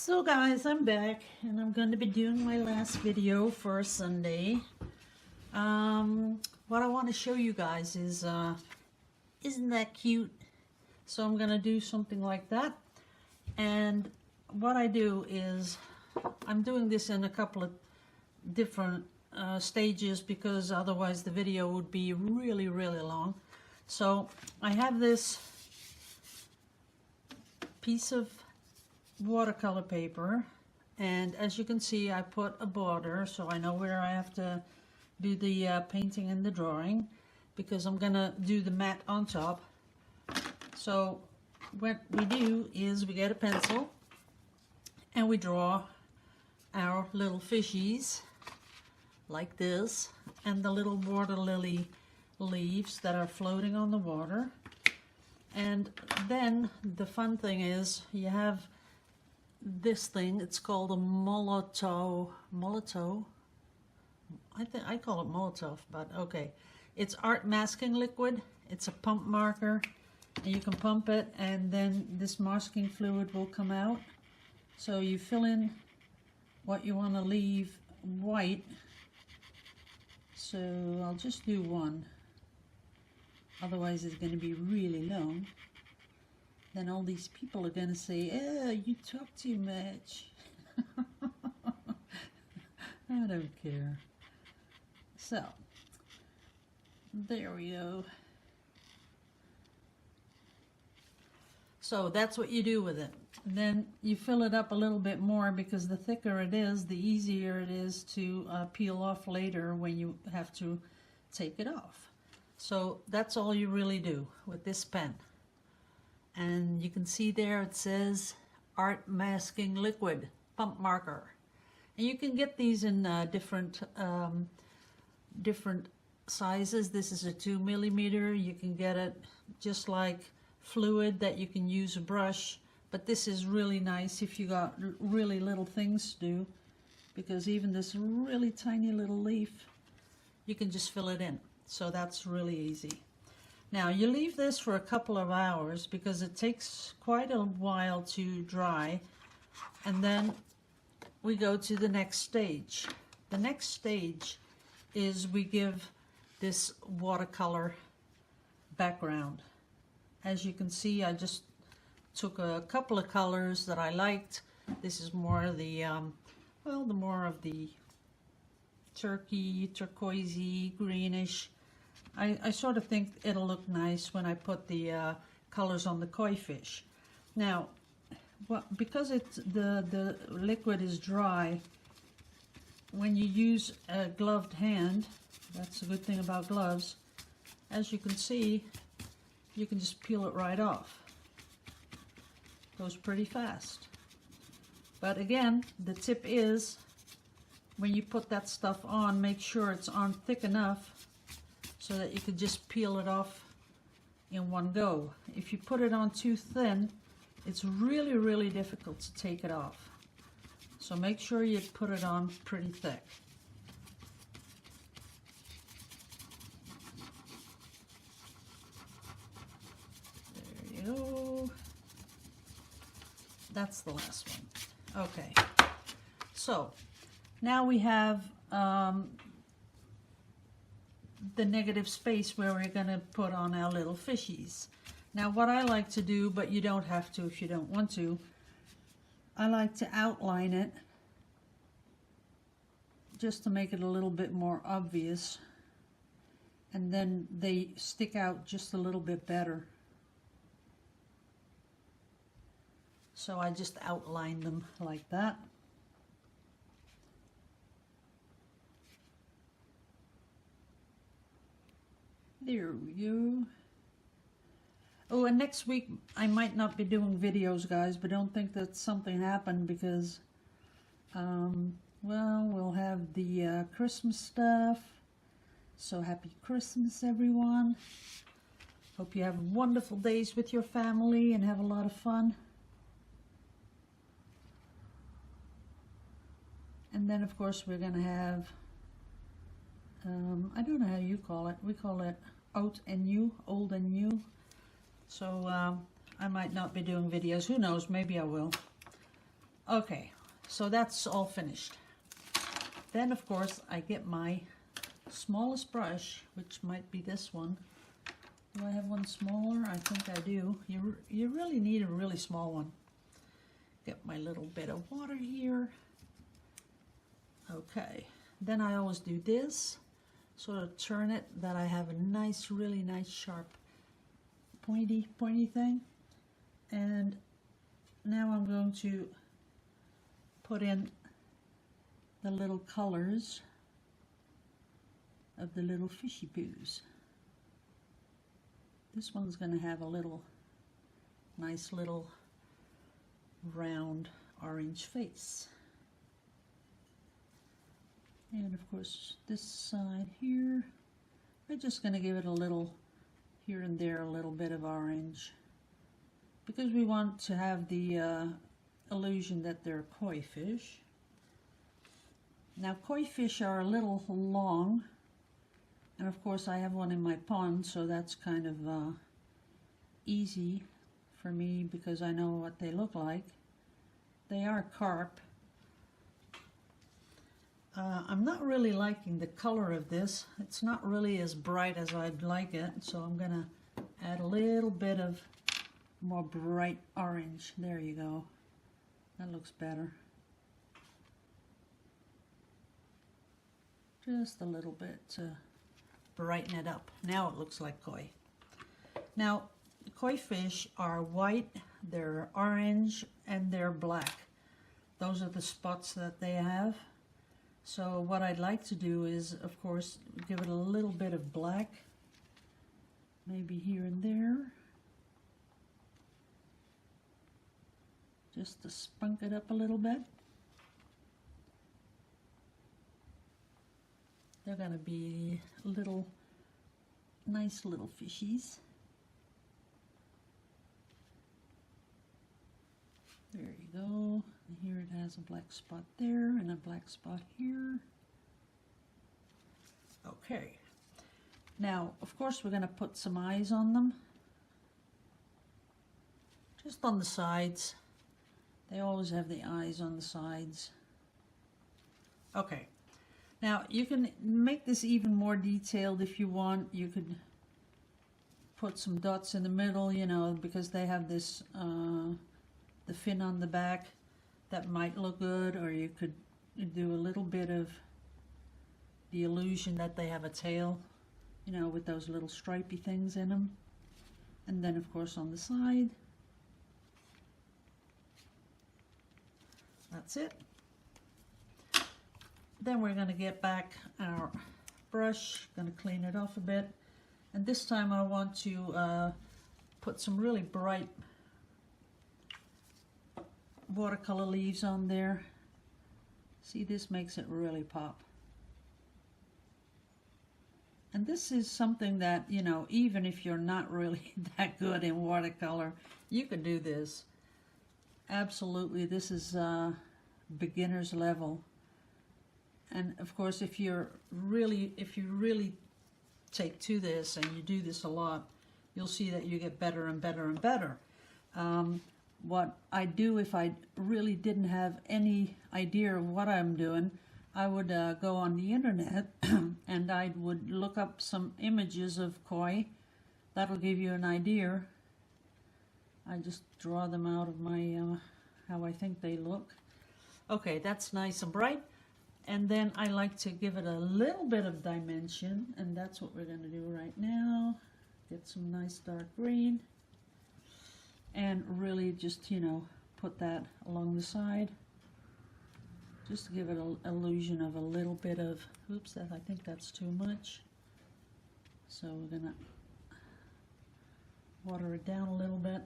So guys, I'm back and I'm going to be doing my last video for Sunday. What I want to show you guys is, isn't that cute? So I'm going to do something like that. And what I do is, I'm doing this in a couple of different stages because otherwise the video would be really long. So I have this piece of watercolor paper, and as you can see I put a border so I know where I have to do the painting and the drawing, because I'm gonna do the matte on top. So what we do is we get a pencil and we draw our little fishies like this, and the little water lily leaves that are floating on the water. And then the fun thing is you have this thing, it's called a Molotov. I call it Molotov, but okay. It's art masking liquid. It's a pump marker, and you can pump it and then this masking fluid will come out. So you fill in what you want to leave white. So I'll just do one, otherwise it's going to be really long. Then all these people are going to say, "Oh, you talk too much." I don't care. So, there we go. So that's what you do with it. And then you fill it up a little bit more, because the thicker it is, the easier it is to peel off later when you have to take it off. So that's all you really do with this pen. And you can see there it says art masking liquid pump marker, and you can get these in different sizes. This is a 2 millimeter. You can get it just like fluid that you can use a brush, but this is really nice if you got really little things to do, because even this really tiny little leaf, you can just fill it in. So that's really easy. Now you leave this for a couple of hours because it takes quite a while to dry, and then we go to the next stage. The next stage is we give this watercolor background. As you can see, I just took a couple of colors that I liked. This is more the more of the turquoisey, greenish. I sort of think it'll look nice when I put the colors on the koi fish. Now, because the liquid is dry, when you use a gloved hand, that's a good thing about gloves, as you can see, you can just peel it right off. Goes pretty fast. But again, the tip is, when you put that stuff on, make sure it's on thick enough so that you could just peel it off in one go. If you put it on too thin, it's really difficult to take it off. So make sure you put it on pretty thick. There you go. That's the last one. Okay. So now we have the negative space where we're going to put on our little fishies. Now what I like to do, but you don't have to if you don't want to, I like to outline it just to make it a little bit more obvious, and then they stick out just a little bit better. So I just outline them like that. There we go. Oh, and next week I might not be doing videos, guys, but don't think that something happened, because well, we'll have the Christmas stuff. So happy Christmas, everyone. Hope you have wonderful days with your family and have a lot of fun. And then of course we're gonna have I don't know how you call it. We call it old and new. So I might not be doing videos. Who knows? Maybe I will. Okay, so that's all finished. Then of course I get my smallest brush, which might be this one. Do I have one smaller? I think I do. You really need a really small one. Get my little bit of water here. Okay, then I always do this, sort of turn it that I have a nice, really nice sharp pointy thing. And now I'm going to put in the little colors of the little fishy poos. This one's going to have a little nice little round orange face. And of course this side here, I'm just going to give it a little here and there, a little bit of orange, because we want to have the illusion that they're koi fish. Now koi fish are a little long, and of course I have one in my pond, so that's kind of easy for me because I know what they look like. They are carp. I'm not really liking the color of this. It's not really as bright as I'd like it, so I'm gonna add a little bit of more bright orange. There you go. That looks better. Just a little bit to brighten it up. Now it looks like koi. Now, koi fish are white, they're orange, and they're black. Those are the spots that they have. So what I'd like to do is, of course, give it a little bit of black, maybe here and there, just to spunk it up a little bit. They're going to be little, nice little fishies. There you go. And here it has a black spot there and a black spot here. Okay. Now, of course, we're going to put some eyes on them. Just on the sides. They always have the eyes on the sides. Okay. Now, you can make this even more detailed if you want. You could put some dots in the middle, you know, because they have this, the fin on the back. That might look good, or you could do a little bit of the illusion that they have a tail, you know, with those little stripy things in them. And then, of course, on the side. That's it. Then we're going to get back our brush, going to clean it off a bit. And this time I want to put some really bright watercolor leaves on there. See, this makes it really pop. And this is something that, you know, even if you're not really that good in watercolor, you can do this. Absolutely, this is beginner's level. And of course, if you really take to this and you do this a lot, you'll see that you get better and better and better. What I do if I really didn't have any idea of what I'm doing, I would go on the internet and I would look up some images of koi. That'll give you an idea. I just draw them out of my how I think they look. Okay, that's nice and bright. And then I like to give it a little bit of dimension, and that's what we're going to do right now. Get some nice dark green. And really just, you know, put that along the side. Just to give it an illusion of a little bit of, oops, I think that's too much. So we're going to water it down a little bit.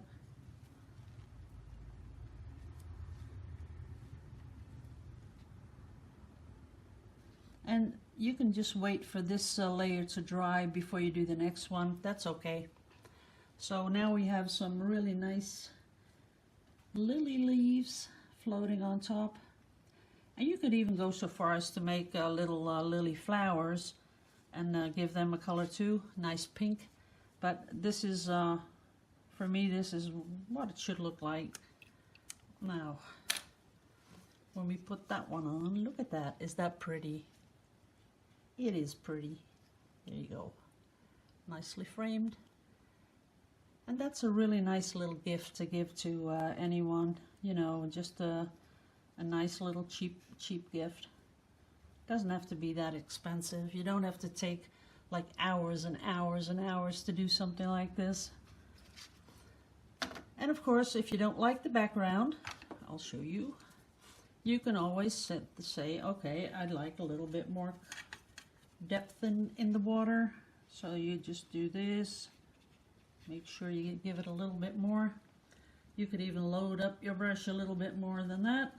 And you can just wait for this layer to dry before you do the next one. That's okay. So now we have some really nice lily leaves floating on top. And you could even go so far as to make little lily flowers and give them a color too, nice pink. But this is, for me, this is what it should look like. Now, when we put that one on. Look at that. Is that pretty? It is pretty. There you go. Nicely framed. And that's a really nice little gift to give to anyone. You know, just a nice little cheap gift. Doesn't have to be that expensive. You don't have to take like hours and hours and hours to do something like this. And of course, if you don't like the background, I'll show you. You can always say, okay, I'd like a little bit more depth in the water. So you just do this. Make sure you give it a little bit more. You could even load up your brush a little bit more than that.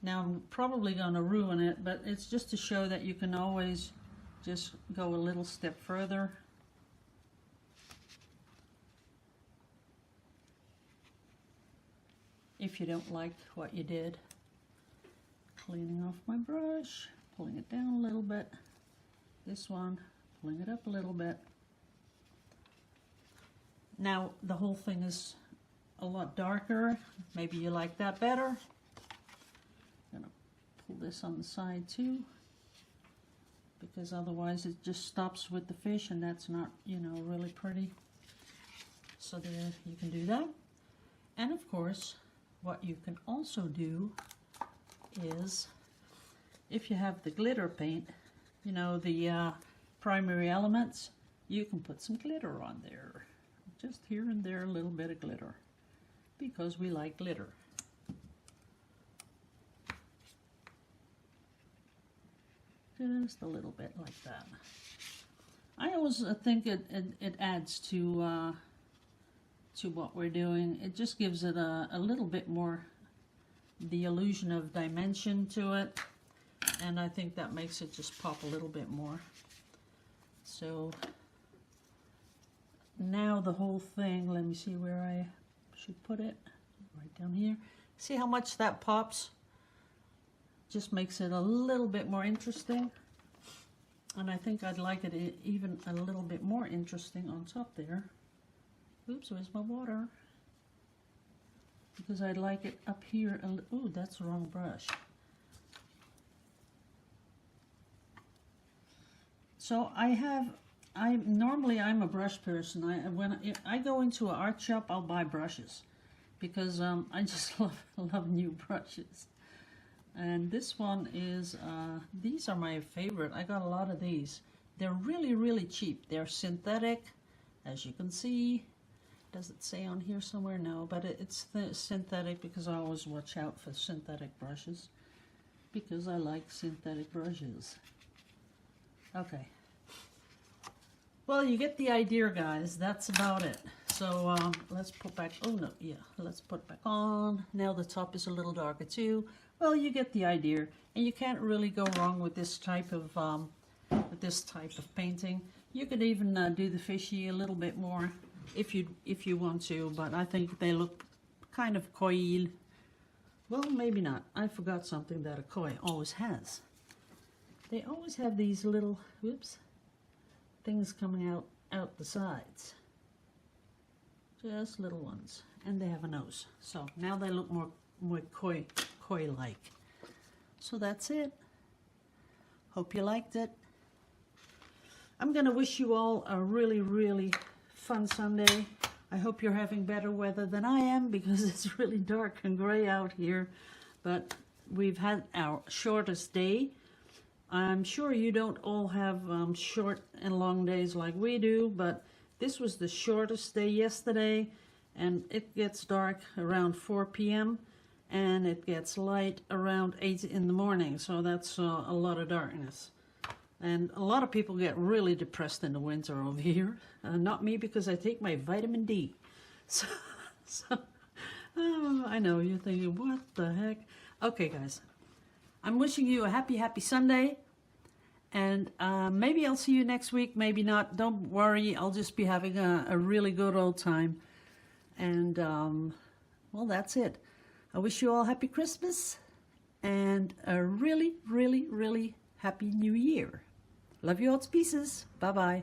Now I'm probably going to ruin it, but it's just to show that you can always just go a little step further. If you don't like what you did. Cleaning off my brush, pulling it down a little bit. This one, pulling it up a little bit. Now the whole thing is a lot darker. Maybe you like that better. I'm gonna pull this on the side too, because otherwise it just stops with the fish, and that's not, you know, really pretty. So there, you can do that. And of course, what you can also do is, if you have the glitter paint, you know, the primary elements, you can put some glitter on there. Just here and there, a little bit of glitter, because we like glitter. Just a little bit like that. I always think it adds to what we're doing. It just gives it a little bit more, the illusion of dimension to it, and I think that makes it just pop a little bit more. So now the whole thing, let me see where I should put it, right down here. See how much that pops? Just makes it a little bit more interesting, and I think I'd like it even a little bit more interesting on top there. Oops, where's my water? Because I'd like it up here. Oh, that's the wrong brush. So normally I'm a brush person. When I go into an art shop, I'll buy brushes because I just love new brushes. And this one is, these are my favorite. I got a lot of these. They're really cheap. They're synthetic, as you can see. Does it say on here somewhere? No, but it's synthetic, because I always watch out for synthetic brushes, because I like synthetic brushes. Okay. Well, you get the idea, guys. That's about it. So let's put back, oh no, yeah, let's put it back on. Now the top is a little darker too. Well, you get the idea, and you can't really go wrong with this type of painting. You could even do the fishy a little bit more if you want to, but I think they look kind of koi. Well, maybe not. I forgot something that a koi always has. They always have these little, whoops, things coming out the sides. Just little ones, and they have a nose. So now they look more koi-like. So that's it. Hope you liked it. I'm gonna wish you all a really fun Sunday. I hope you're having better weather than I am, because it's really dark and gray out here. But we've had our shortest day. I'm sure you don't all have short and long days like we do, but this was the shortest day yesterday, and it gets dark around 4 p.m. and it gets light around 8 in the morning, so that's a lot of darkness. And a lot of people get really depressed in the winter over here. Not me, because I take my vitamin D. So I know you're thinking, what the heck? Okay, guys. I'm wishing you a happy Sunday. And maybe I'll see you next week, maybe not. Don't worry, I'll just be having a really good old time. And, well, that's it. I wish you all happy Christmas and a really happy New Year. Love you all to pieces. Bye-bye.